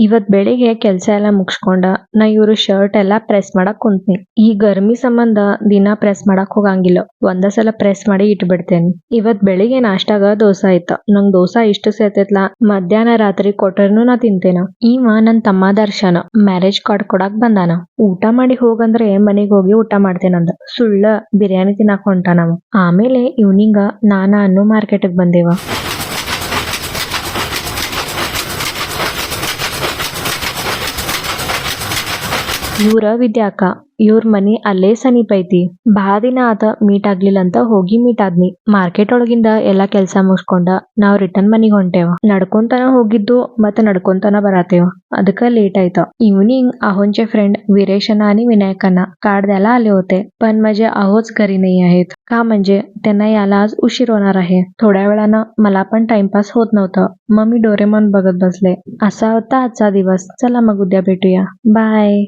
ಇವತ್ ಬೆಳಿಗ್ಗೆ ಕೆಲ್ಸ ಎಲ್ಲ ಮುಗಿಸ್ಕೊಂಡ ನಾ ಇವ್ರು ಶರ್ಟ್ ಎಲ್ಲ ಪ್ರೆಸ್ ಮಾಡಕ್ ಕುಂತ್ನಿ. ಈ ಗರ್ಮಿ ಸಂಬಂಧ ದಿನ ಪ್ರೆಸ್ ಮಾಡಕ್ ಹೋಗಂಗಿಲ್ಲ, ಒಂದ ಸಲ ಪ್ರೆಸ್ ಮಾಡಿ ಇಟ್ಬಿಡ್ತೇನೆ. ಇವತ್ ಬೆಳಿಗ್ಗೆ ನಾಷ್ಟಾಗ ದೋಸಾ ಇತ್ತ. ನಂಗ್ ದೋಸಾ ಇಷ್ಟ ಸೇತೈತ್ಲಾ, ಮಧ್ಯಾಹ್ನ ರಾತ್ರಿ ಕೊಟ್ಟರ್ನು ನಾ ತಿಂತೇನ. ಇವ ನನ್ ತಮ್ಮ ದರ್ಶನ ಮ್ಯಾರೇಜ್ ಕಾರ್ಡ್ ಕೊಡಾಕ್ ಬಂದಾನ. ಊಟ ಮಾಡಿ ಹೋಗಂದ್ರೆ ಮನೆಗ್ ಹೋಗಿ ಊಟ ಮಾಡ್ತೇನಂದ. ಸುಳ್ಳ ಬಿರಿಯಾನಿ ತಿನ್ನಾಕ ಹೊಂಟಾನವ. ಆಮೇಲೆ ಇವ್ನಿಂಗ ನಾನು ಮಾರ್ಕೆಟ್ಗೆ ಬಂದೇವ. ಇವ್ರ ವಿದ್ಯಾಕ, ಇವ್ರ ಮನಿ ಅಲ್ಲೇ ಸಮೀಪ ಐತಿ. ಭಾಳ ದಿನ ಆತ ಮೀಟ್ ಆಗ್ಲಿಲ್ಲ ಅಂತ ಹೋಗಿ ಮೀಟ್ ಆದ್ನಿ. ಮಾರ್ಕೆಟ್ ಒಳಗಿಂದ ಎಲ್ಲಾ ಕೆಲ್ಸ ಮುಗಿಸ್ಕೊಂಡ ನಾವ್ ರಿಟರ್ನ್ ಮನಿಗ್ ಹೊಂಟೇವ. ನಡ್ಕೊಂತನ ಹೋಗಿದ್ದು ಮತ್ತ ನಡ್ಕೊಂತನ ಬರಾತೇವ, ಅದಕ್ಕ ಲೇಟ್ आयता. इव्हनिंग आहोंचे फ्रेंड विरेशना आणि विनायकांना कार्ड द्यायला आले होते, पण म्हणजे आहोच घरी नाही आहेत. का म्हणजे त्यांना याला आज उशीर होणार आहे. थोड्या वेळानं मला पण टाइमपास होत नव्हतं, मग मी डोरेमॉन बघत बसले. असा होता आजचा दिवस. चला मग उद्या भेटूया. बाय.